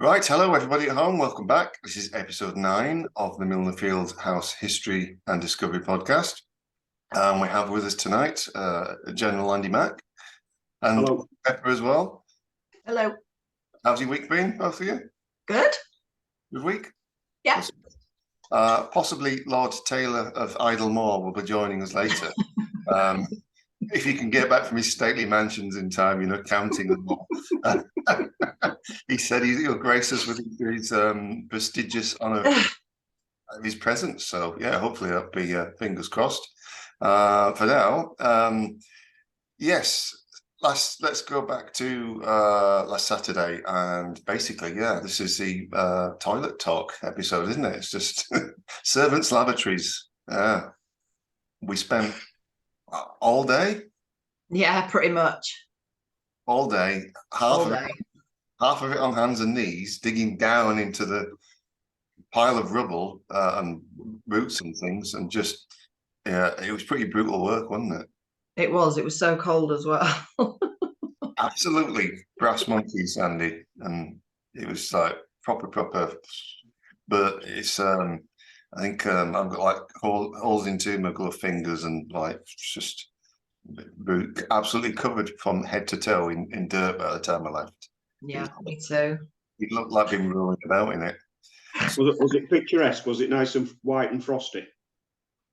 Right, hello everybody at home. Welcome back. This is episode 9 of the Milner Field House History and Discovery podcast. We have with us tonight General Andy Mack and Hello. Pepper as well. Hello. How's your week been, both of you? Good. Good week? Yeah. Possibly Lord Taylor of Idlemore will be joining us later. If he can get back from his stately mansions in time, counting them all. He said he'll grace us with his prestigious honour of his presence. So, yeah, hopefully that'll be fingers crossed. For now, yes, let's go back to last Saturday. And basically, yeah, this is the toilet talk episode, isn't it? It's just servants' lavatories. We spent all day? Yeah, pretty much. All day. Half of it on hands and knees, digging down into the pile of rubble and roots and things, and just, yeah, it was pretty brutal work, wasn't it? It was so cold as well. Absolutely brass monkeys, Andy. And it was like proper. But it's, I think I've got like holes into my glove fingers and like just absolutely covered from head to toe in dirt by the time I left. Yeah, me too. It looked like being rolling about in it. Was it picturesque? Was it nice and white and frosty?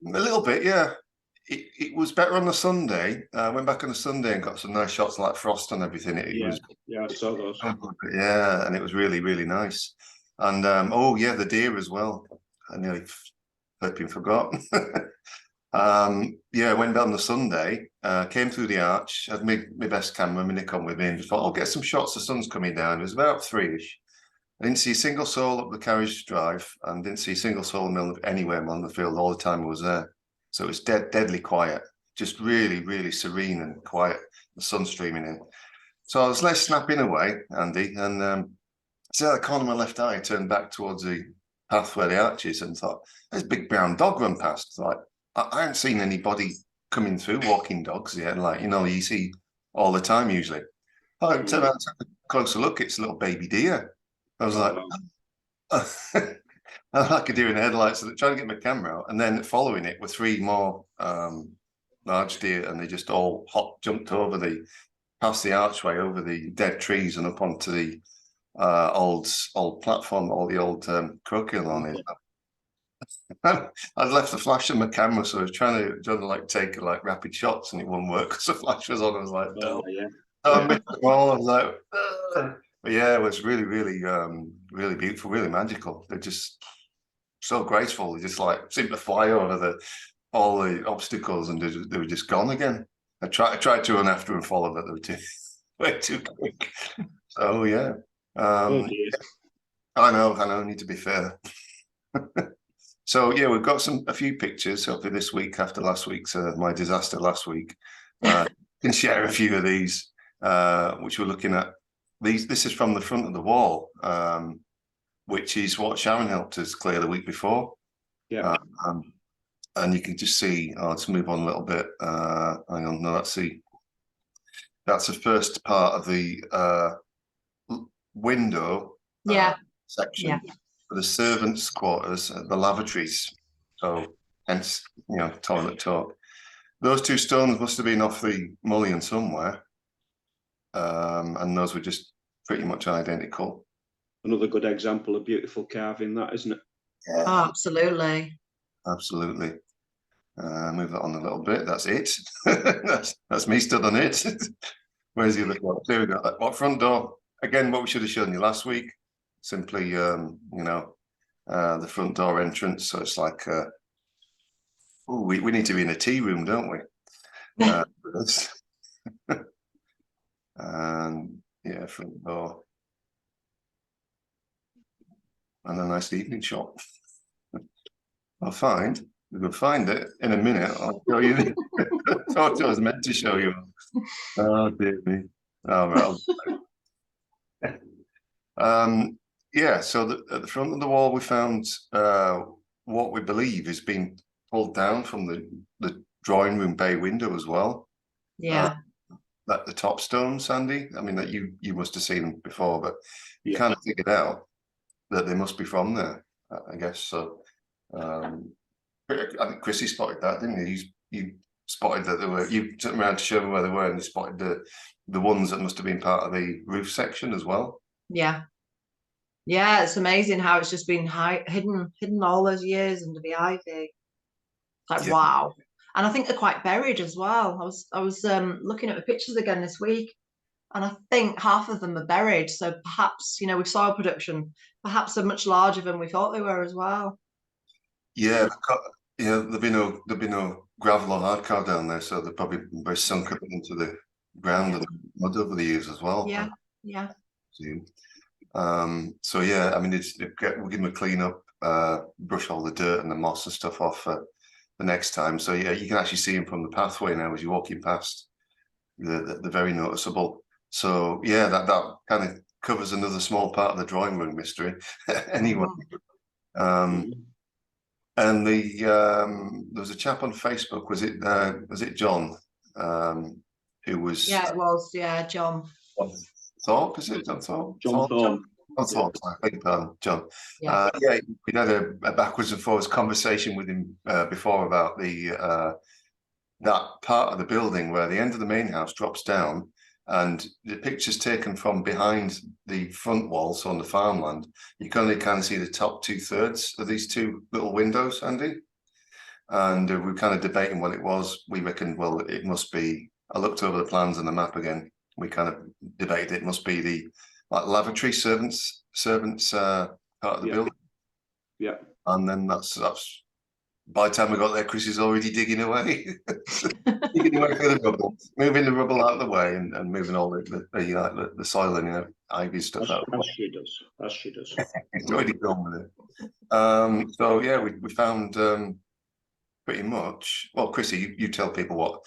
A little bit, yeah. It was better on the Sunday. I went back on the Sunday and got some nice shots of like frost and everything. Yeah, I saw those. Yeah, and it was really, really nice. And oh yeah, the deer as well. I nearly flipping forgot. Yeah, I went down the Sunday, came through the arch, had my best camera, my Nikon with me, and just thought, I'll get some shots. The sun's coming down. It was about 3-ish. I didn't see a single soul up the carriage drive, and didn't see a single soul anywhere on the field all the time I was there. So it was deadly quiet, just really, really serene and quiet. The sun streaming in. So I was less snapping away, Andy, and so the corner of my left eye turned back towards the path where the arch is, and thought, there's a big brown dog run past. It's like, I haven't seen anybody coming through walking dogs yet, like, you see all the time usually. I took a closer look, it's a little baby deer. I was like, like a deer in the headlights, so trying to get my camera out, and then following it were 3 more large deer, and they just all jumped over past the archway, over the dead trees and up onto the old platform, all the old croquet on it. I'd left the flash on my camera, so I was trying to like take like rapid shots, and it wouldn't work because the flash was on. I was like, no. I missed them all. I was like, but yeah, it was really, really, really beautiful, really magical. They're just so graceful. They just like seemed to fly over all the obstacles, and they were just gone again. I tried to run after and follow, but they were way too quick. So yeah, I know. I need to be fair. So yeah, we've got a few pictures. Hopefully this week, after last week's my disaster last week, can share a few of these, which we're looking at. This is from the front of the wall, which is what Sharon helped us clear the week before. Yeah. And you can just see. Let's move on a little bit. Hang on, no, that's the first part of the window. Section. Yeah. For the servants' quarters, the lavatories. So, hence, toilet talk. Those 2 stones must have been off the mullion somewhere, and those were just pretty much identical. Another good example of beautiful carving, that, isn't it? Yeah. Oh, absolutely. Absolutely. Move that on a little bit. That's it. that's me stood on it. Where's the other door? There we go. What front door? Again, what we should have shown you last week. Simply, the front door entrance. So it's like, we need to be in a tea room, don't we? And yeah, front door. And a nice evening shot. We can find it in a minute. I'll show you. I thought I was meant to show you. Oh, dear me. Oh, well. Yeah, so at the front of the wall, we found what we believe has been pulled down from the drawing room bay window as well. Yeah. the top stone, Sandy. I mean, that you must have seen them before, but you Yeah. kind of figured out that they must be from there, I guess. So I think Chrissie spotted that, didn't he? You spotted that they were. You took them around to show me where they were, and you spotted the ones that must have been part of the roof section as well. Yeah. Yeah, it's amazing how it's just been hidden all those years under the ivy. Like, Yeah. wow. And I think they're quite buried as well. I was looking at the pictures again this week, and I think half of them are buried. So perhaps, you know, with soil production, perhaps they're much larger than we thought they were as well. Yeah, there'll be no gravel or hardcore down there, so they're probably very sunk up into the ground and mud over the years as well. Yeah, yeah. So yeah, I mean, we'll give them a clean up, brush all the dirt and the moss and stuff off the next time. So yeah, you can actually see them from the pathway now as you're walking past. They're very noticeable. So yeah, that kind of covers another small part of the drawing room mystery. Anyway, and there was a chap on Facebook. Was it John? Who was? Yeah, it was. Yeah, John. Thorpe, is it John Thorpe? John Thorpe. Thorpe, I think, John. Yeah. Yeah, we had a backwards and forwards conversation with him before about that part of the building where the end of the main house drops down, and the picture's taken from behind the front wall, so on the farmland. You can only kind of see the top 2/3 of these two little windows, Andy. And we were kind of debating what it was. We reckoned, well, it must be. I looked over the plans and the map again. We kind of debated it must be the lavatory servants part of the building. Yeah. And then that's by the time we got there, Chrissie's already digging away. Digging away for the rubble, moving the rubble out of the way and moving all the soil and ivy stuff out. As she does. It's already gone with it. So yeah, we found pretty much. Well, Chrissie, you tell people what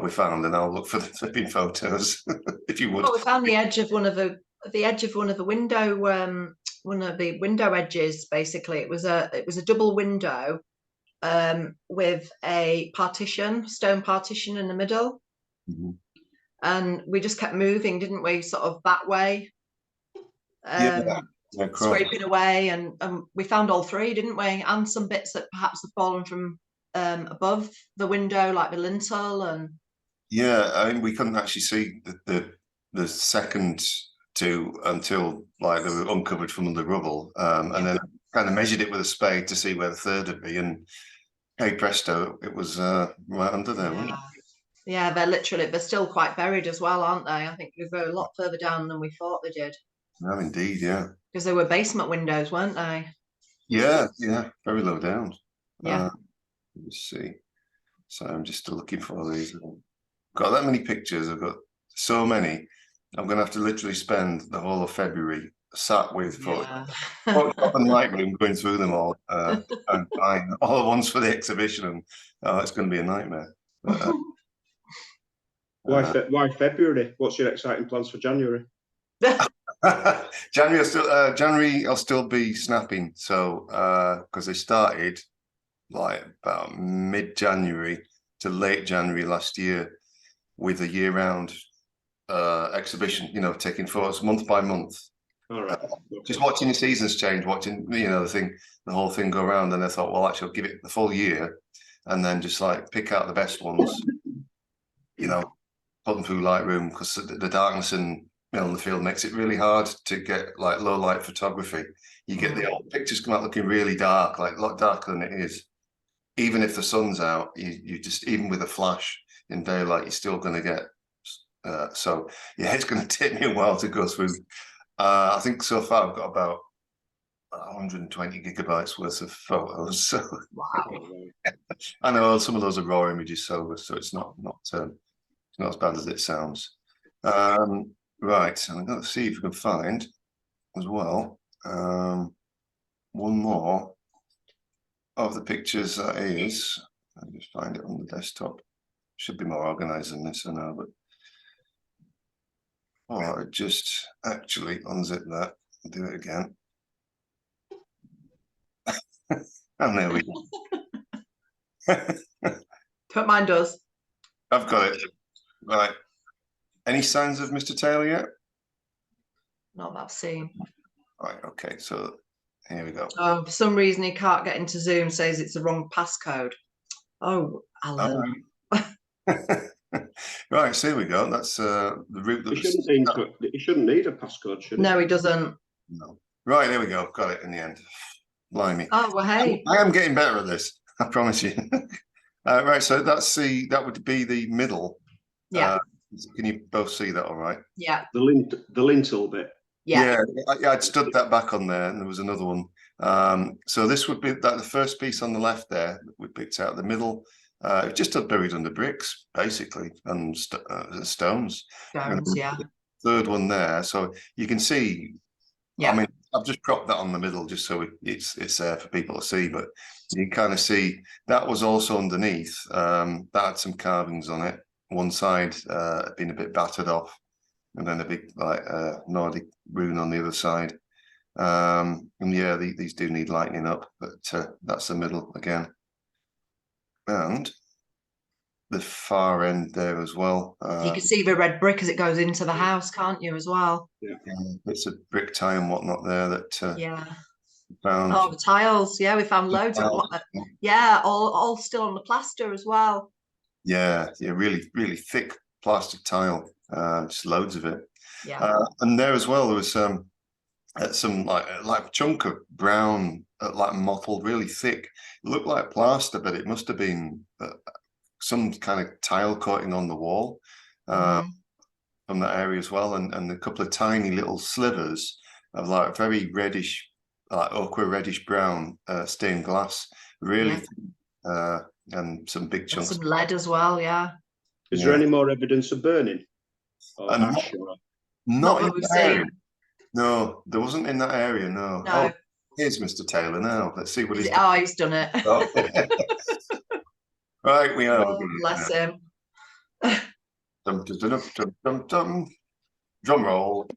we found, and I'll look for the flipping photos if you would. Oh, we found the edge of one of the window, one of the window edges. Basically, it was a double window with a stone partition in the middle. Mm-hmm. And we just kept moving, didn't we? Sort of that way, scraping away, and we found all three, didn't we? And some bits that perhaps have fallen from above the window, like the lintel. And yeah, I mean, we couldn't actually see the second two until like they were uncovered from under rubble, and then kind of measured it with a spade to see where the third would be, and hey presto, it was right under there. Wasn't it? Yeah, they're still quite buried as well, aren't they? I think they go a lot further down than we thought they did. No, indeed, yeah. Because they were basement windows, weren't they? Yeah, very low down. Yeah. Let's see. So I'm just still looking for these. Got that many pictures. I've got so many. I'm going to have to literally spend the whole of February sat with photoshop and Lightroom going through them all and find all the ones for the exhibition, and it's going to be a nightmare. But, why February? What's your exciting plans for January? January I'll still be snapping. So because they started like about mid-January to late January last year with a year-round exhibition. You know, taking photos month by month. All right. Just watching the seasons change, watching the whole thing go around, and I thought, well, actually, I'll give it the full year, and then just like pick out the best ones. You know, put them through Lightroom, because the darkness in Milner Field makes it really hard to get like low light photography. You get the old pictures come out looking really dark, like a lot darker than it is. Even if the sun's out, you just, even with a flash in daylight, you're still going to get. So yeah, it's going to take me a while to go through. I think so far I've got about 120 gigabytes worth of photos. So Wow. I know some of those are raw images, so it's not as bad as it sounds. Right, and I'm going to see if we can find as well one more of the pictures. That is, I'll just find it on the desktop. Should be more organized than this, I know, but I just actually unzip that and do it again. And there we go. But mine does. I've got it. Right. Any signs of Mr. Taylor yet? Not that I've seen. Right, okay, so here we go. Oh, for some reason he can't get into Zoom, says it's the wrong passcode. Oh, Alan. Right, so here we go. That's the route that He shouldn't need a passcode, should he? No, he doesn't. No. Right, there we go. Got it in the end. Blimey. Oh, well, hey. I am getting better at this, I promise you. Right, so that would be the middle. Yeah. Can you both see that all right? Yeah. The lintel bit. Yeah. I'd stood that back on there, and there was another one. So this would be the first piece on the left there that we picked out. The middle, just buried under bricks, basically, and stones. Stones, yeah. Third one there, so you can see. Yeah. I mean, I've just propped that on the middle just so it's there for people to see, but you kind of see that was also underneath. That had some carvings on it. One side had been a bit battered off, and then a big Nordic rune on the other side. And yeah, these do need lightening up, but that's the middle again. And the far end there as well. You can see the red brick as it goes into the house, can't you, as well? Yeah. Bits of brick tie and whatnot there that Yeah. found. Oh, the tiles. Yeah, we found loads of yeah, all still on the plaster as well. Yeah, really, really thick plastic tile. Just loads of it. Yeah. And there as well, there was some like a chunk of brown, like mottled, really thick. It looked like plaster, but it must have been some kind of tile coating on the wall from that area as well, and a couple of tiny little slivers of like very reddish, like ochre reddish brown stained glass, really, and some big chunks. Some lead as well, yeah. Is there any more evidence of burning? Not in that area. No, there wasn't in that area. No. Oh, here's Mr. Taylor now. Let's see what he's done. Oh, he's done it. Oh. Right, we are. Oh, bless him. Dum, dum, dum, dum, dum, dum. Drum roll.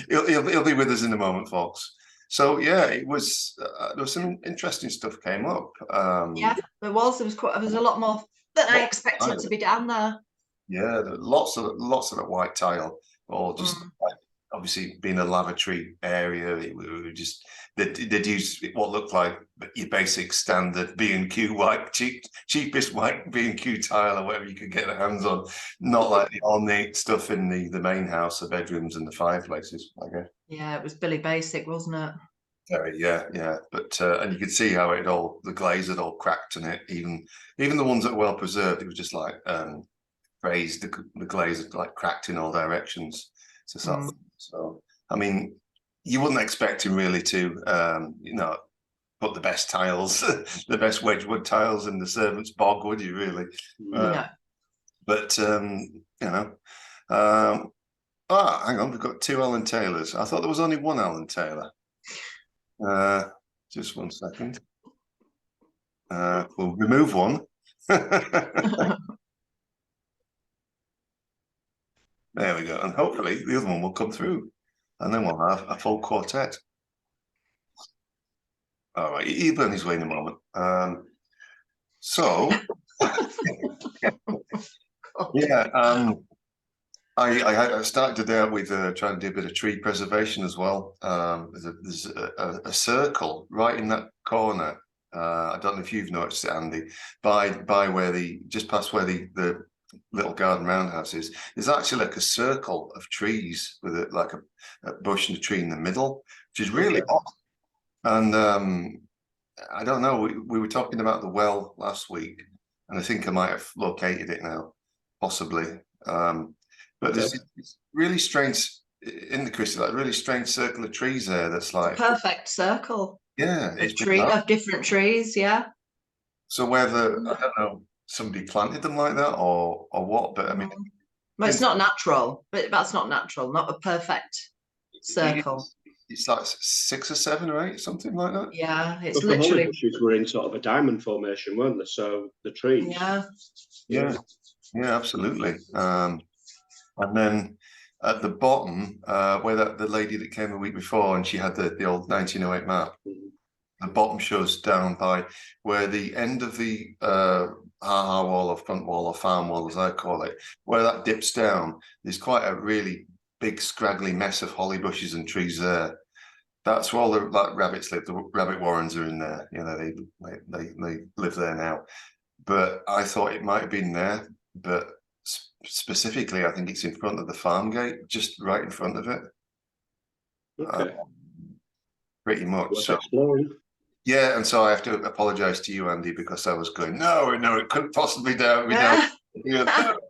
he'll be with us in a moment, folks. So yeah, it was there was some interesting stuff came up. Yeah, there was a lot more than I expected to be down there. Yeah, lots of that white tile, all just obviously being a lavatory area. We just they'd use what looked like your basic standard B&Q white, cheapest white B&Q tile or whatever you could get your hands on. Not like the ornate stuff in the main house, the bedrooms and the fireplaces, I guess. Yeah, it was Billy Basic, wasn't it? Very, yeah. But and you could see how the glaze had all cracked in it. Even the ones that were well preserved, it was just like raised. The glaze had like cracked in all directions. So I mean, you wouldn't expect him really to put the best tiles, the best Wedgwood tiles in the servants' bog, would you really? No. But hang on, we've got 2 Alan Taylors. I thought there was only 1 Alan Taylor. Just 1 second. We'll remove one. There we go. And hopefully the other one will come through. And then we'll have a full quartet. All right, he'll be on his way in a moment. So yeah, I started today out with trying to do a bit of tree preservation as well. There's a circle right in that corner. I don't know if you've noticed it, Andy, by where just past where the little garden roundhouse is. There's actually like a circle of trees with like a bush and a tree in the middle, which is really odd. And I don't know. We were talking about the well last week, and I think I might have located it now, possibly. But there's this really strange in the Christie, like really strange circle of trees there. That's like perfect circle. Yeah, it's of different trees. Yeah. So whether I don't know somebody planted them like that or what, but I mean, well, it's not natural. But that's not natural. Not a perfect circle. It's like 6 or 7 or 8, something like that. Yeah, it's literally. The bushes were in sort of a diamond formation, weren't they? So the trees. Yeah, absolutely. And then at the bottom, where the lady that came a week before, and she had the old 1908 map. The bottom shows down by where the end of the ha wall or front wall or farm wall, as I call it, where that dips down, there's quite a really big scraggly mess of holly bushes and trees there. That's where all the like rabbits live. The rabbit warrens are in there. You know, they live there now. But I thought it might have been there, but specifically, I think it's in front of the farm gate, just right in front of it. Okay. Pretty much. Worth So exploring. yeah, and so I have to apologise to you, Andy, because I was going, no, it couldn't possibly be down. Not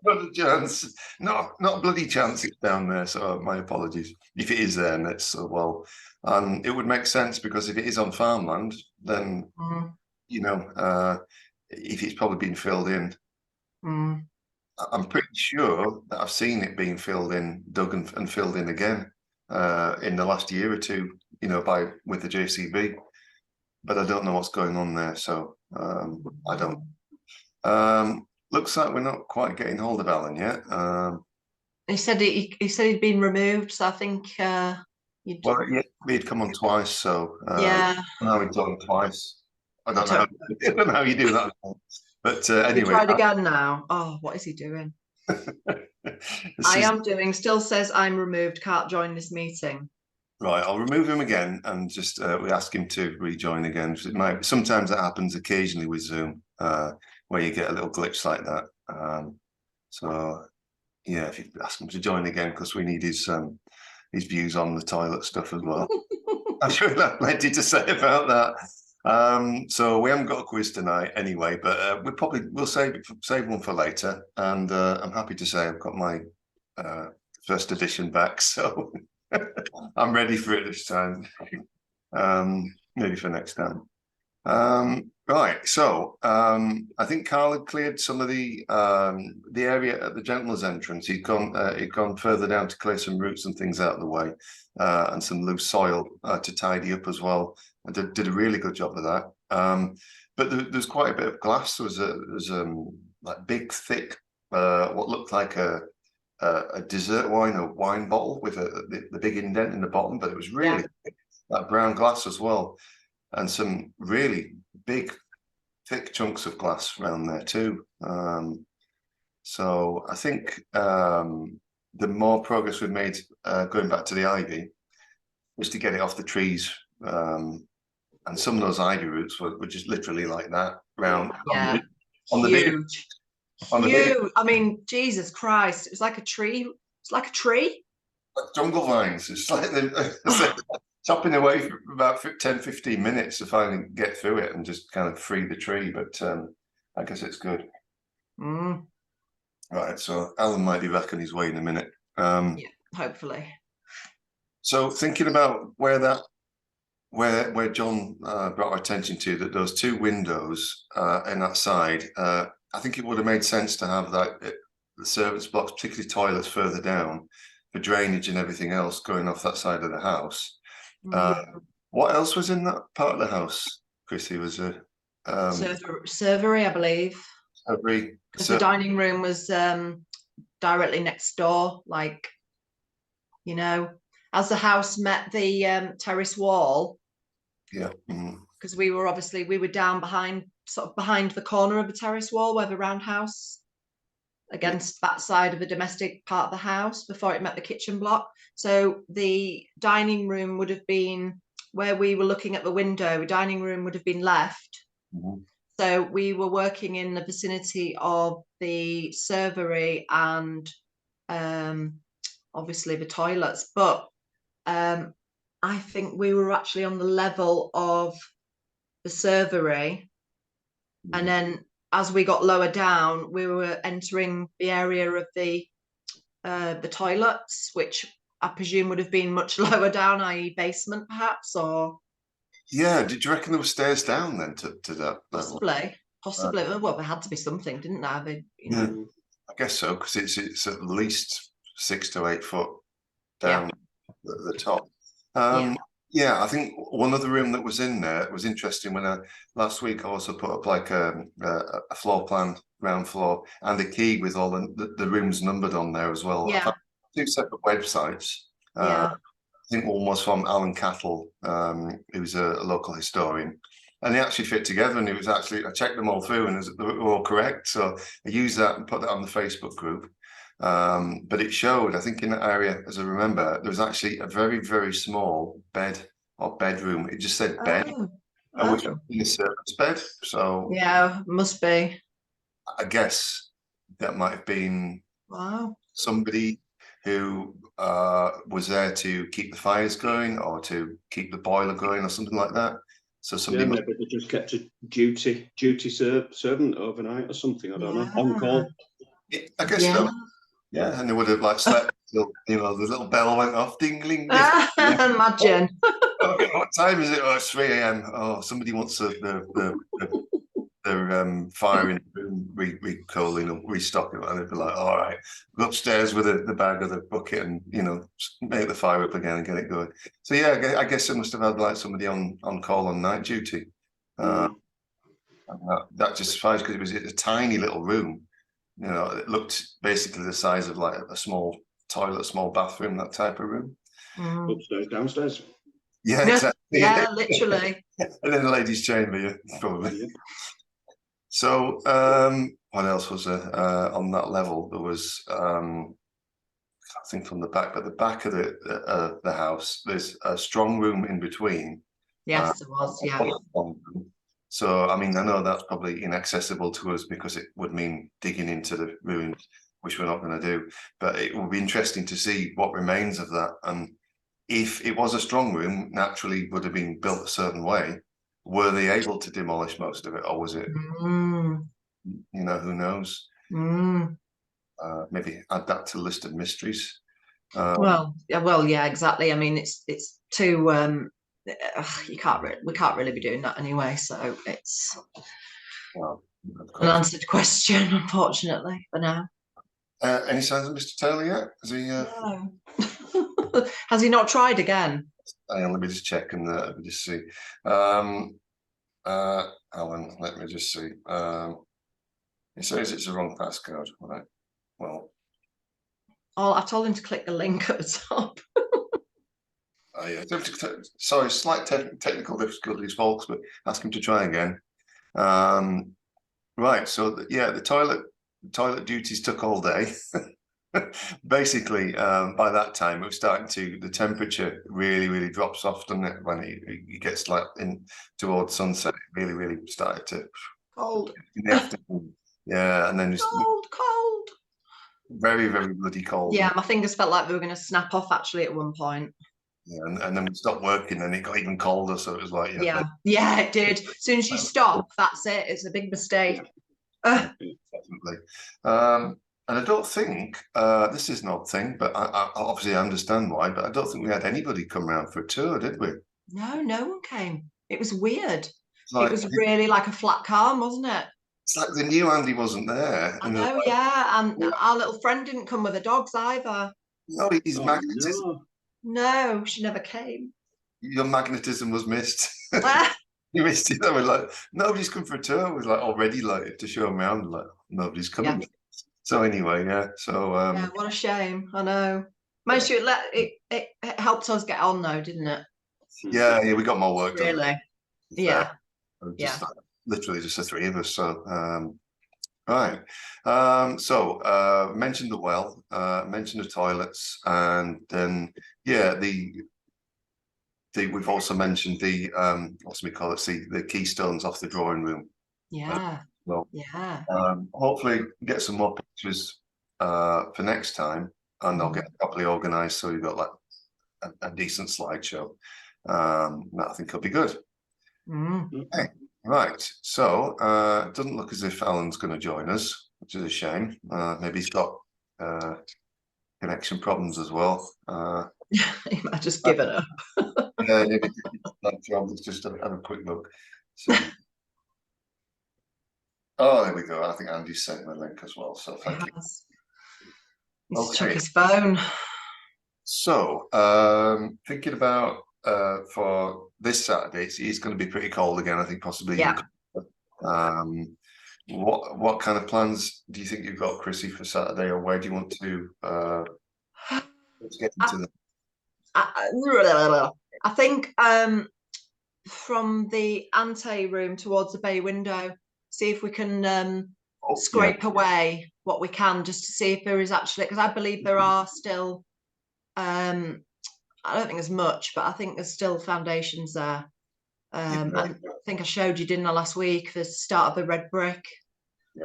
a chance, not bloody chance it's down there. So my apologies. If it is there, and it's well, it would make sense because if it is on farmland, then you know, if it's probably been filled in. I'm pretty sure that I've seen it being filled in, dug and filled in again in the last year or two. You know, with the JCB, but I don't know what's going on there. So I don't. Looks like we're not quite getting hold of Alan yet. He said he'd been removed, so I think you'd. Well, yeah, he'd come on twice, so Yeah. now he's done twice. I don't know how you do that, but anyway. He tried again now. Oh, what is he doing? I am doing. Still says I'm removed. Can't join this meeting. Right, I'll remove him again and just we ask him to rejoin again. Sometimes that happens occasionally with Zoom, where you get a little glitch like that. So yeah, if you ask him to join again, because we need his views on the toilet stuff as well. I'm sure he'll have plenty to say about that. So we haven't got a quiz tonight anyway, but we'll save one for later. And I'm happy to say I've got my first edition back, so I'm ready for it this time. Maybe for next time. Right, so I think Carl had cleared some of the area at the gentleman's entrance. He'd gone further down to clear some roots and things out of the way, and some loose soil to tidy up as well. And did a really good job of that. But there's quite a bit of glass. There was like big, thick, what looked like a dessert wine or wine bottle with the big indent in the bottom, but it was really that brown glass as well, and some really big, thick chunks of glass around there too. So I think the more progress we've made going back to the ivy was to get it off the trees, and some of those ivy roots were just literally like that round. Yeah, on the huge. I mean, Jesus Christ, it was like a tree. It's like a tree. Like jungle vines. It's like they're chopping away for about 10-15 minutes to finally get through it and just kind of free the tree. But I guess it's good. Right, so Alan might be back on his way in a minute. Yeah, hopefully. So thinking about where John brought our attention to, that those two windows in that side, I think it would have made sense to have the servants' blocks, particularly toilets, further down for drainage and everything else going off that side of the house. What else was in that part of the house, Chrissie? Was a servery, I believe. Because the dining room was directly next door, like, you know, as the house met the terrace wall. Yeah. Because we were down behind the corner of the terrace wall where the roundhouse against that side of the domestic part of the house before it met the kitchen block. So the dining room would have been where we were looking at the window. The dining room would have been left. So we were working in the vicinity of the servery and obviously the toilets. But I think we were actually on the level of the servery. And then as we got lower down, we were entering the area of the toilets, which I presume would have been much lower down, i.e. basement perhaps, or... Yeah, did you reckon there were stairs down then to that level? Possibly. Well, there had to be something, didn't there? Yeah, I guess so, because it's at least 6 to 8 foot down the top. Yeah, I think one other room that was in there was interesting. When last week I also put up like a floor plan, ground floor, and a key with all the rooms numbered on there as well. Yeah. 2 separate websites. I think one was from Alan Cattle, who's a local historian, and they actually fit together. And it was actually, I checked them all through, and they were all correct. So I used that and put that on the Facebook group. But it showed, I think, in that area, as I remember, there was actually a very, very small bed or bedroom. It just said bed, which was a servant's bed. So yeah, must be. I guess that might have been somebody who was there to keep the fires going or to keep the boiler going or something like that. So somebody maybe they just kept a duty servant overnight or something. I don't know. On call. I guess so. Yeah, and they would have like slept till, you know, the little bell went off, ding, ding, ding. Imagine. What time is it? Oh, it's 3 a.m. Oh, somebody wants the fire in the room restocking, and they'd be like, all right, go upstairs with the bag or the bucket and, you know, make the fire up again and get it going. So yeah, I guess they must have had like somebody on call on night duty. That justifies, because it was a tiny little room. You know, it looked basically the size of like a small toilet, small bathroom, that type of room. Upstairs, downstairs. Yeah, exactly. Yeah, literally. And then the ladies' chamber, yeah, probably. Yeah. So, what else was there on that level? There was, I think from the back, but the back of the house, there's a strong room in between. Yes, there was. Yeah. So, I mean, I know that's probably inaccessible to us because it would mean digging into the ruins, which we're not going to do. But it will be interesting to see what remains of that. And if it was a strong room, naturally would have been built a certain way. Were they able to demolish most of it, or was it, you know, who knows? Maybe add that to the list of mysteries. Well, yeah, exactly. I mean, it's too. We can't really be doing that anyway. So it's an answered question, unfortunately, for now. Any signs of Mr. Taylor yet? Has he? No. Has he not tried again? Let me just check and let me just see. Alan, let me just see. He says it's the wrong passcode. Right. Well, I told him to click the link at the top. Yeah. Sorry, slight technical difficulties, folks, but ask him to try again. Right. So the toilet duties took all day. Basically, by that time, it was starting the temperature really drops off, doesn't it? When it gets like in towards sunset, it really started to cold in the afternoon. Yeah, and then just cold. Very bloody cold. Yeah, my fingers felt like they were going to snap off actually at one point. Yeah, and then we stopped working, and it got even colder. So it was like, yeah, it did. As soon as you stop, that's it. It's a big mistake. Definitely. And I don't think this is an odd thing, but I obviously understand why. But I don't think we had anybody come around for a tour, did we? No one came. It was weird. It was really like a flat calm, wasn't it? It's like they knew Andy wasn't there. I know, yeah. And our little friend didn't come with the dogs either. No, his magnetism. No, she never came. Your magnetism was missed. You missed it. I was like, nobody's come for a tour. It was like already like to show them around. Like nobody's coming. Yeah. So anyway, yeah. So yeah, what a shame. I know. Managed to it helped us get on though, didn't it? Yeah, we got more work done. Really? Yeah. Literally just the three of us. So right. Mentioned the well, mentioned the toilets, and then we've also mentioned the what's we call it? The keystones off the drawing room. Yeah. Hopefully get some more pictures for next time, and I'll get it properly organised so you've got like a decent slideshow. That I think will be good. Okay. Right, so it doesn't look as if Alan's going to join us, which is a shame. Maybe he's got connection problems as well. He might just give it up. Yeah, let's just have a quick look. So, oh, there we go. I think Andy's sent the link as well, so thank you. He's check his phone. So, thinking about for this Saturday, it's going to be pretty cold again. I think possibly. Yeah. What kind of plans do you think you've got, Chrissie, for Saturday, or where do you want to let's get into them? I think from the ante room towards the bay window. See if we can Oh, scrape away what we can, just to see if there is actually, because I believe there are still, I don't think there's much, but I think there's still foundations there. I think I showed you, didn't I, last week, the start of the red brick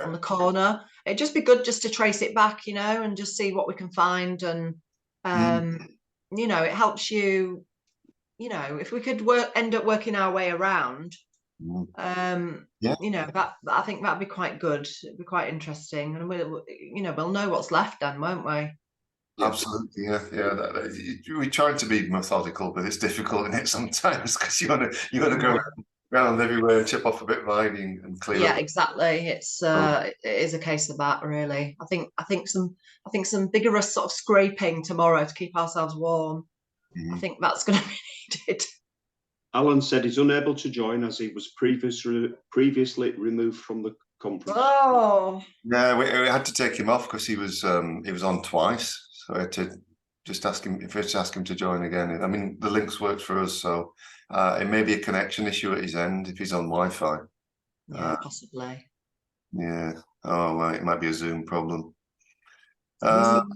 on the corner. It'd just be good just to trace it back, you know, and just see what we can find. And you know, it helps you, you know, if we could end up working our way around, you know, that I think that'd be quite good. It'd be quite interesting, and we'll, you know, we'll know what's left then, won't we? Absolutely, we try to be methodical, but it's difficult in it sometimes, because you want to go around everywhere and chip off a bit of ivy and clear up. Exactly. It's it is a case of that, really. I think some vigorous sort of scraping tomorrow to keep ourselves warm. I think that's going to be needed. Alan said he's unable to join as he was previously removed from the conference. Oh, yeah, we had to take him off because he was on twice. So I had to just ask him to join again. I mean, the links worked for us, so it may be a connection issue at his end if he's on Wi-Fi. Yeah, possibly. Yeah. Oh, right. It might be a Zoom problem. Well,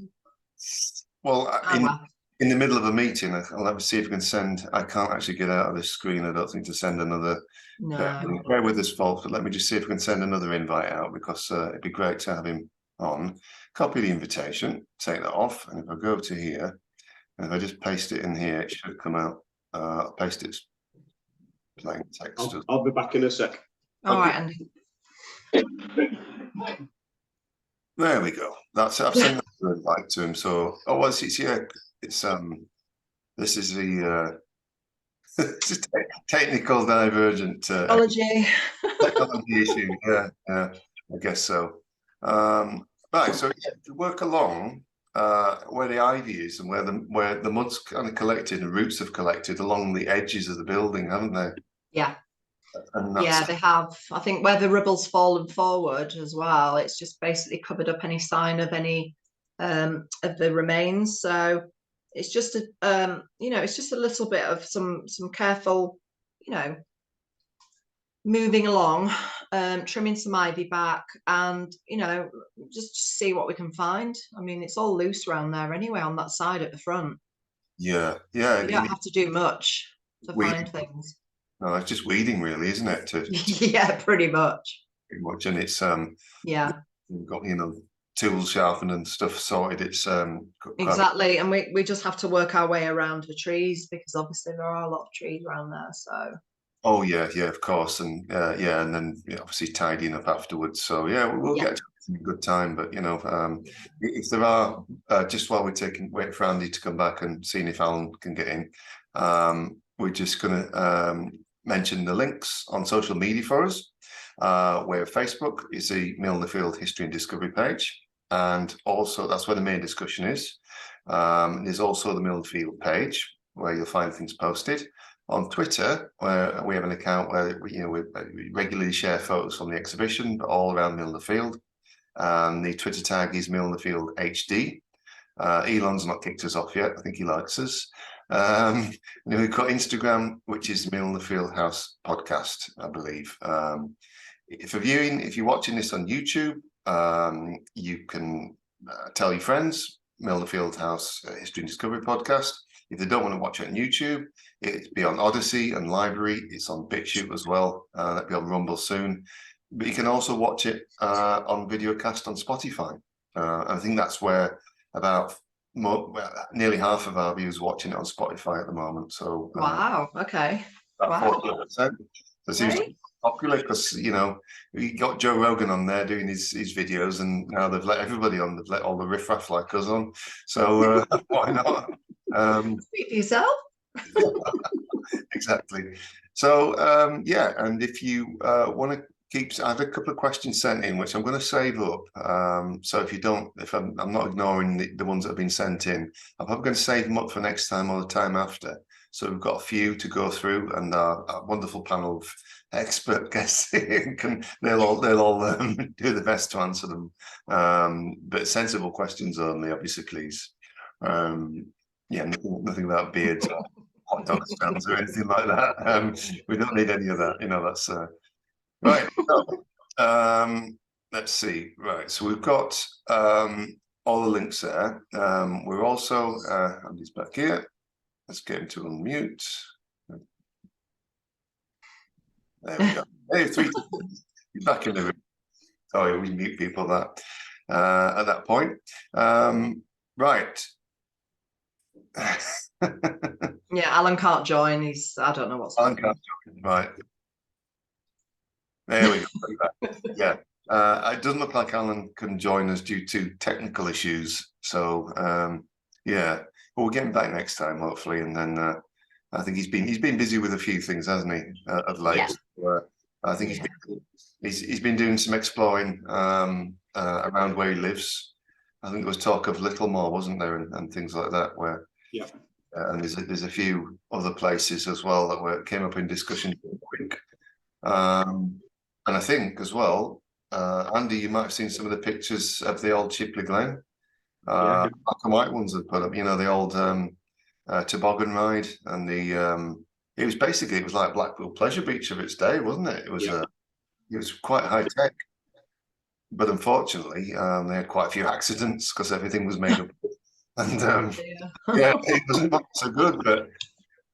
in the middle of a meeting, I'll have to see if I can send. I can't actually get out of this screen. I don't think to send another. No. Bear with us, folks. But let me just see if I can send another invite out, because it'd be great to have him on. Copy the invitation, take that off, and if I go to here, and if I just paste it in here, it should come out. Paste it plain text. I'll be back in a sec. All right, Andy. There we go. That's it. I've sent the invite to him. So, it's this is the it's a technical divergent Technology issue. Yeah, I guess so. Right, so to work along where the ivy is and where the mud's kind of collected and roots have collected along the edges of the building, haven't they? Yeah. And Yeah, they have. I think where the rubble's fallen forward as well, it's just basically covered up any sign of any of the remains. So it's just a you know, it's just a little bit of some careful, you know, moving along, trimming some ivy back, and you know, just see what we can find. I mean, it's all loose around there anyway on that side at the front. Yeah. You don't have to do much to find things. No, it's just weeding, really, isn't it? Yeah, pretty much. Pretty much, and it's yeah, we've got, you know, tools sharpened and stuff sorted. It's exactly, and we just have to work our way around the trees, because obviously there are a lot of trees around there. So. Oh yeah, of course, and and then obviously tidying up afterwards. So we'll get to it in a good time. But you know, if there are, just while we're waiting for Andy to come back and seeing if Alan can get in, we're just going to mention the links on social media for us, where Facebook is the Milner Field History and Discovery page, and also that's where the main discussion is. There's also the Milner Field page where you'll find things posted. On Twitter, where we have an account where we regularly share photos from the exhibition, but all around Milner Field. And the Twitter tag is Milner Field HD. Elon's not kicked us off yet. I think he likes us. And we've got Instagram, which is Milner Field House Podcast, I believe. If you're watching this on YouTube, you can tell your friends, Milner Field House History and Discovery Podcast. If they don't want to watch it on YouTube, it'll be on Odyssey and Library. It's on BitChute as well. That'll be on Rumble soon. But you can also watch it on videocast on Spotify. I think that's where nearly half of our viewers watching it on Spotify at the moment. So wow, okay, wow. 40%. So it seems popular because we got Joe Rogan on there doing his videos, and now they've let everybody on. They've let all the riffraff like us on. So why not? Speak for yourself. Exactly. So and if you want to I have a couple of questions sent in, which I'm going to save up. So if I'm not ignoring the ones that have been sent in, I'm probably going to save them up for next time or the time after. So we've got a few to go through, and our wonderful panel of expert guests they'll all do the best to answer them. But sensible questions only, obviously, please. Nothing about beards hot dog stands or anything like that. We don't need any of that. That's right. So, let's see. Right. So we've got all the links there. We're also, Andy's back here. Let's get him to unmute. There we go. Hey, you're back in the room. Sorry, we mute people at that point. Right. Yeah, Alan can't join. I don't know what's Alan can't join. Right. There we go. Yeah. It doesn't look like Alan can join us due to technical issues. So yeah, but we'll get him back next time, hopefully. And then I think he's been busy with a few things, hasn't he, of late? Yeah. I think he's been doing some exploring around where he lives. I think there was talk of Littlemore, wasn't there, and things like that. Where and there's a few other places as well that came up in discussion. And I think as well, Andy, you might have seen some of the pictures of the old Chipley Glen. Black and white ones that put up, the old toboggan ride, and it was like Blackpool Pleasure Beach of its day, wasn't it? It was quite high tech, but unfortunately, they had quite a few accidents because everything was made up, and it wasn't so good. But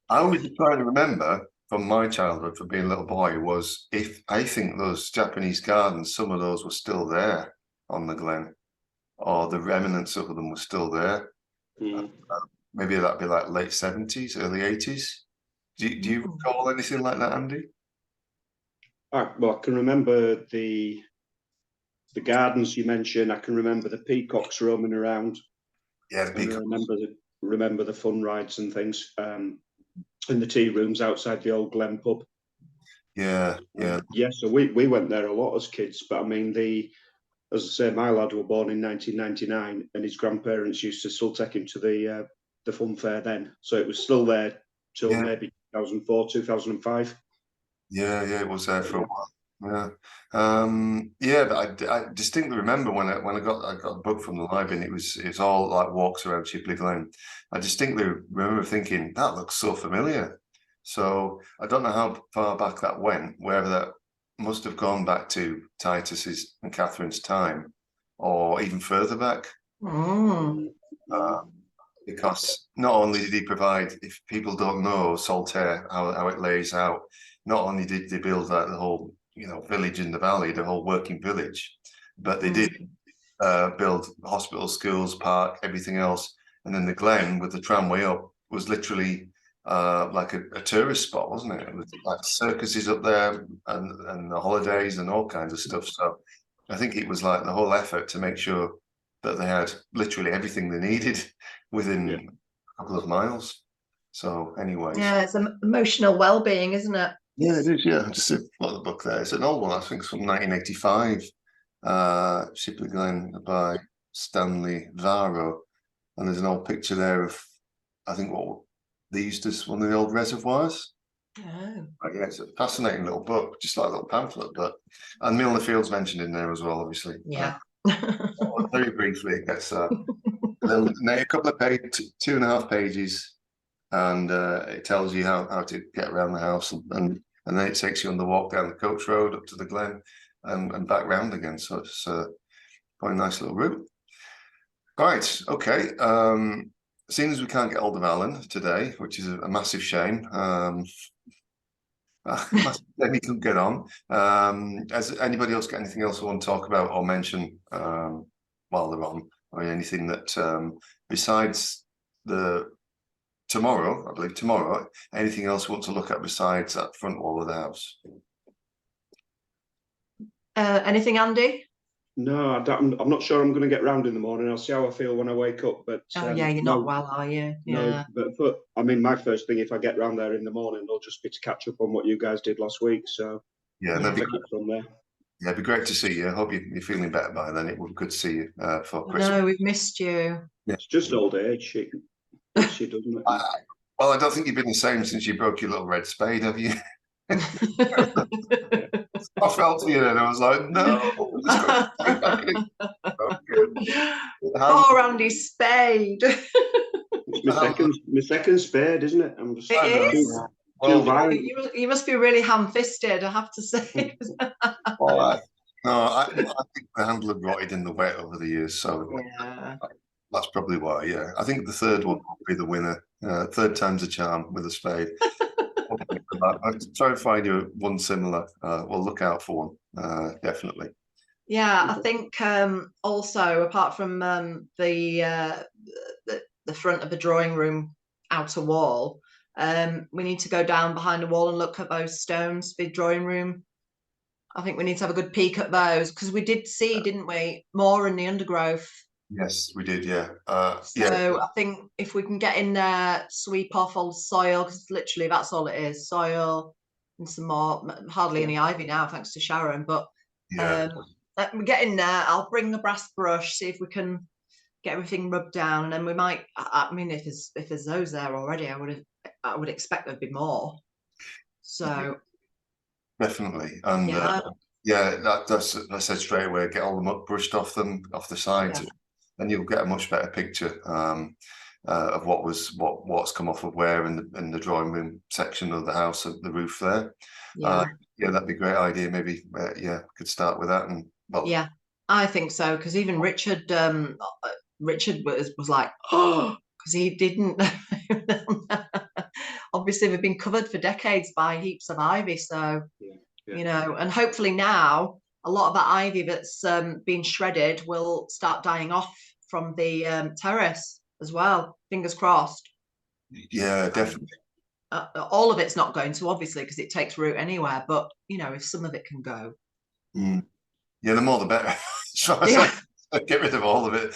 I always try to remember from my childhood, from being a little boy, was if I think those Japanese gardens, some of those were still there on the Glen, or the remnants of them were still there. Maybe that'd be like late 70s, early 80s. Do you recall anything like that, Andy? Well, I can remember the gardens you mentioned. I can remember the peacocks roaming around. Yeah, the peacocks. Remember the fun rides and things. In the tea rooms outside the old Glen pub. Yeah. So we went there a lot as kids. But I mean, as I say, my lad was born in 1999, and his grandparents used to still take him to the fun fair then. So it was still there till maybe 2004, 2005. Yeah, it was there for a while. But I distinctly remember when I got a book from the library, and it's all like walks around Chipley Glen. I distinctly remember thinking that looks so familiar. So I don't know how far back that went, whether that must have gone back to Titus's and Catherine's time, or even further back. Because not only did he provide, if people don't know Saltaire, how it lays out, not only did they build the whole village in the valley, the whole working village, but they did build hospitals, schools, park, everything else. And then the Glen with the tramway up was literally like a tourist spot, wasn't it? It was like circuses up there and the holidays and all kinds of stuff. So I think it was like the whole effort to make sure that they had literally everything they needed within a couple of miles. So anyways. Yeah, it's emotional well-being, isn't it? Yeah, it is. Yeah, just got the book there. It's an old one. I think it's from 1985. Chipley Glen by Stanley Varro, and there's an old picture there of, I think, what they used as one of the old reservoirs. Oh. But yeah, it's a fascinating little book, just like a little pamphlet. And Milner Field's mentioned in there as well, obviously. Yeah. Very briefly, it gets a couple of pages, 2.5 pages, and it tells you how to get around the house, and then it takes you on the walk down the coach road up to the Glen and back round again. So it's quite a nice little route. Right, okay. Seeing as we can't get hold of Alan today, which is a massive shame, he couldn't get on. Has anybody else got anything else they want to talk about or mention while they're on? Or anything that besides tomorrow, anything else you want to look at besides that front wall of the house? Anything, Andy? No, I'm not sure I'm going to get round in the morning. I'll see how I feel when I wake up. But you're not well, are you? Yeah. No, but I mean, my first thing, if I get round there in the morning, will just be to catch up on what you guys did last week. So that'd be great from there. Yeah, it'd be great to see you. I hope you're feeling better by then. It would be good to see you for Christmas. No, we've missed you. Yeah. It's just old age. She doesn't it? Well, I don't think you've been the same since you broke your little red spade, have you? I felt to you then. I was like, no. Poor Andy Spade. It's my second spade, isn't it? I'm just It is. too violent. You must be really ham-fisted, I have to say. I think the handle had rotted in the wet over the years, so Yeah. that's probably why. Yeah, I think the third one will be the winner. Third time's a charm with a spade. I'll try and find you one similar. We'll look out for one, definitely. Yeah, I think also apart from the front of the drawing room outer wall, we need to go down behind the wall and look at those stones for the drawing room. I think we need to have a good peek at those because we did see, didn't we, more in the undergrowth. Yes, we did. Yeah. So I think if we can get in there, sweep off all the soil, because literally that's all it is, soil and some more, hardly any ivy now, thanks to Sharon. But we get in there, I'll bring the brass brush, see if we can get everything rubbed down, and then we might, I mean, if there's those there already, I would expect there'd be more. So definitely. And that's I said straight away, get all the muck brushed off the sides, and you'll get a much better picture of what's come off of where in the drawing room section of the house, at the roof there. That'd be a great idea. Maybe could start with that. And yeah, I think so, because even Richard was like, oh, because he didn't. Obviously they've been covered for decades by heaps of ivy, so you know, and hopefully now a lot of that ivy that's been shredded will start dying off from the terrace as well. Fingers crossed. Yeah, definitely. All of it's not going to, obviously, because it takes root anywhere, but you know, if some of it can go. The more the better. Get rid of all of it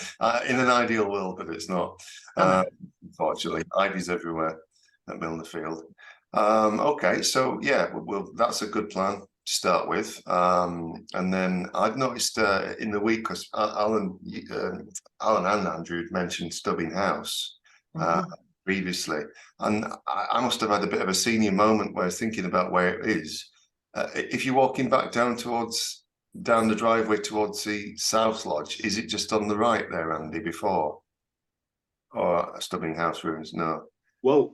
in an ideal world, but it's not. Unfortunately, ivy's everywhere at Milner Field. Okay, so that's a good plan to start with. And then I've noticed in the week, because Alan and Andrew had mentioned Stubbing House previously, and I must have had a bit of a senior moment where I was thinking about where it is. If you're walking back down the driveway towards the South Lodge, is it just on the right there, Andy, before? Or Stubbing House ruins? No. Well,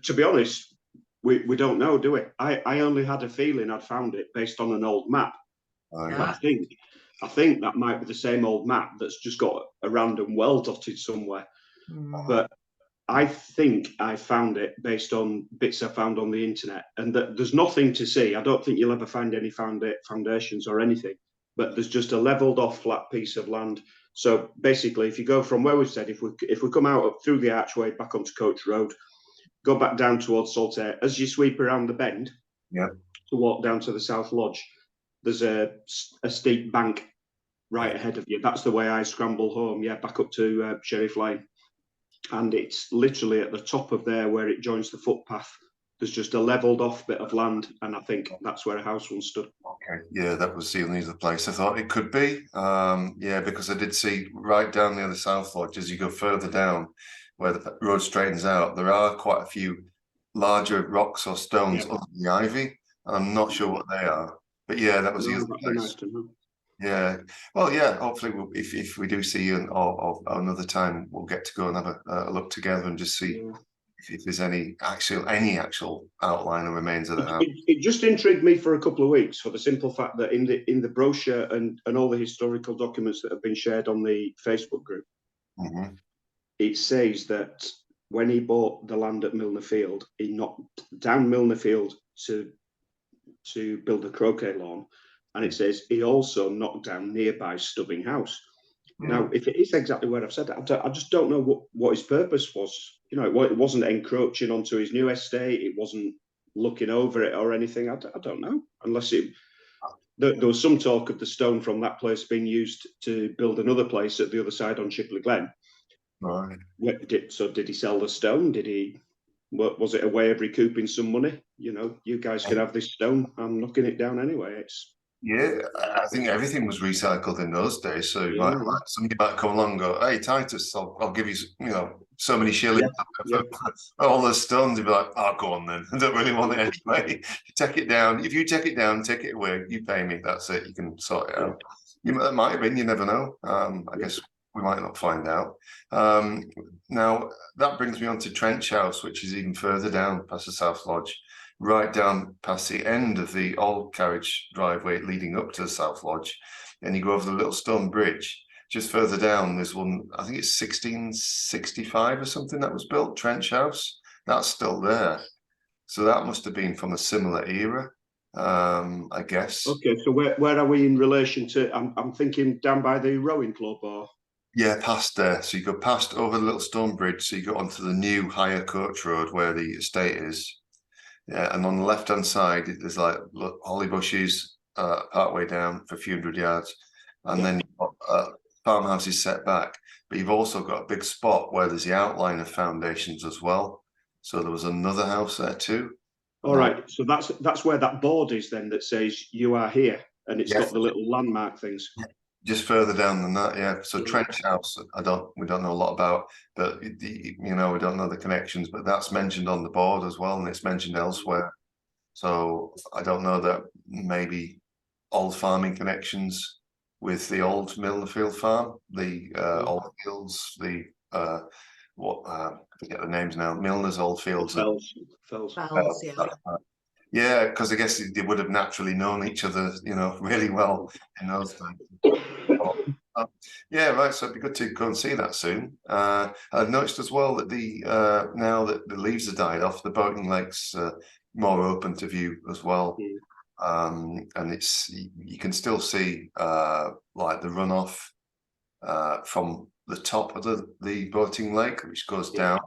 to be honest, we don't know, do we? I only had a feeling I'd found it based on an old map. I think that might be the same old map that's just got a random well dotted somewhere. But I think I found it based on bits I found on the internet, and that there's nothing to see. I don't think you'll ever find any foundations or anything, but there's just a leveled off flat piece of land. So basically, if you go from where we said, if we come out through the archway back onto Coach Road, go back down towards Saltaire, as you sweep around the bend to walk down to the South Lodge, there's a steep bank right ahead of you. That's the way I scramble home, back up to Sheriff Lane. And it's literally at the top of there where it joins the footpath. There's just a levelled off bit of land, and I think that's where a house once stood. Okay, yeah, that was the only other place I thought it could be. Because I did see right down near the South Lodge, as you go further down where the road straightens out, there are quite a few larger rocks or stones under the ivy, and I'm not sure what they are. But yeah, that was the other place. Nice to know. Yeah, well, hopefully if we do see you or another time, we'll get to go and have a look together and just see if there's any actual outline or remains of the house. It just intrigued me for a couple of weeks, for the simple fact that in the brochure and all the historical documents that have been shared on the Facebook group, it says that when he bought the land at Milner Field, he knocked down Milner Field to build a croquet lawn. And it says he also knocked down nearby Stubbing House. Now, if it is exactly where I've said it, I just don't know what his purpose was. You know, it wasn't encroaching onto his new estate. It wasn't looking over it or anything. I don't know. Unless there was some talk of the stone from that place being used to build another place at the other side on Shipley Glen. Right. Did he sell the stone? Was it a way of recouping some money? You know, you guys can have this stone. I'm knocking it down anyway. I think everything was recycled in those days. So somebody might come along and go, "Hey, Titus, I'll give you, so many shillings for all those stones." You'd be like, "Oh, go on then. I don't really want it anyway. You take it down. If you take it down, take it away. You pay me. That's it. You can sort it out." That might have been. You never know. I guess we might not find out. Now, that brings me on to Trench House, which is even further down past the South Lodge, right down past the end of the old carriage driveway leading up to the South Lodge. And you go over the little stone bridge. Just further down, there's one, I think it's 1665 or something that was built, Trench House. That's still there. So that must have been from a similar era, I guess. Okay, so where are we in relation to? I'm thinking down by the rowing club, or yeah, past there. So you go past over the little stone bridge. So you go onto the new higher coach road where the estate is. Yeah, and on the left hand side, there's like holly bushes part way down for a few hundred yards, and then you've got, farmhouse is set back. But you've also got a big spot where there's the outline of foundations as well. So there was another house there too. all right. So that's where that board is then that says you are here, and it's got the little landmark things. Just further down than that, yeah. So Trench House, we don't know a lot about, but we don't know the connections. But that's mentioned on the board as well, and it's mentioned elsewhere. So I don't know that maybe old farming connections with the old Milner Field farm, the old fields, the I forget the names now. Milner's old fields. Fells. Yeah. Yeah, because I guess they would have naturally known each other, really well in those times. Yeah, right. So it'd be good to go and see that soon. I've noticed as well that now that the leaves have died off, the boating lake's more open to view as well. And you can still see like the runoff from the top of the boating lake, which goes down,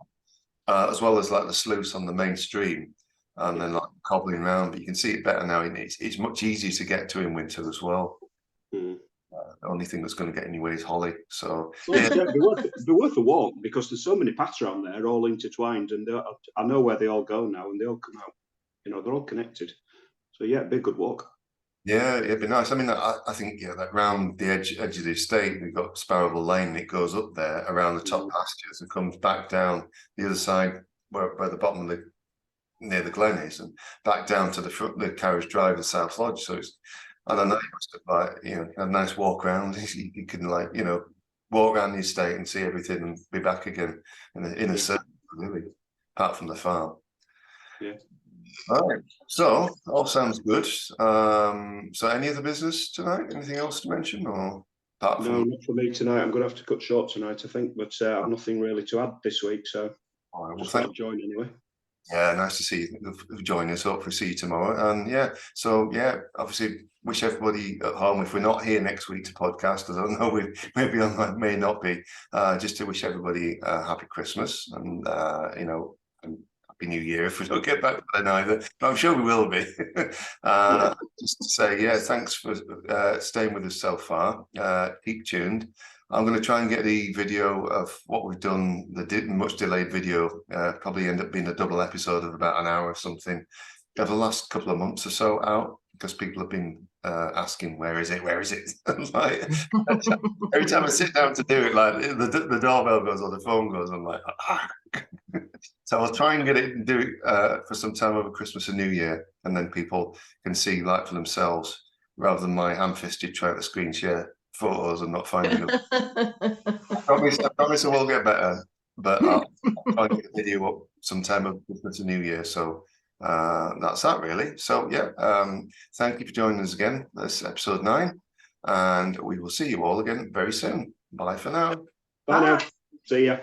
as well as like the sluice on the main stream. And then like cobbling around, but you can see it better now. It's much easier to get to in winter as well. The only thing that's going to get in your way is holly. So it'd be worth a walk because there's so many paths around there, all intertwined, and I know where they all go now, and they all come out. They're all connected. So yeah, it'd be a good walk. Yeah, it'd be nice. I mean, I think that round the edge of the estate, we've got Sparrowville Lane, and it goes up there around the top pastures and comes back down the other side where the bottom of near the glen is, and back down to the front, the carriage drive at South Lodge. So it's, I don't know, you must have a nice walk around. You can walk around the estate and see everything and be back again in a circle, really, apart from the farm. Yeah. All right. So all sounds good. So any other business tonight? Anything else to mention, or apart from? No, not for me tonight. I'm going to have to cut short tonight, I think, but I've nothing really to add this week. So all right, well, thank you. Join anyway. Yeah, nice to see you join us. Hopefully see you tomorrow. And obviously wish everybody at home, if we're not here next week to podcast, I don't know, we maybe online, may not be, just to wish everybody a happy Christmas and and happy New Year if we don't get back by then either, but I'm sure we will be. Just to say, thanks for staying with us so far. Keep tuned. I'm going to try and get the video of what we've done, the much delayed video, probably end up being a double episode of about an hour or something, over the last couple of months or so out, because people have been asking, where is it? Like, every time I sit down to do it, like the doorbell goes or the phone goes, I'm like, So I'll try and get it and do it for some time over Christmas and New Year, and then people can see like for themselves, rather than my ham-fisted trying to screen share photos and not finding them. I promise I will get better, but I'll try and get a video up sometime over Christmas and New Year. So that's that really. So thank you for joining us again. That's episode 9, and we will see you all again very soon. Bye for now. Bye now. See ya.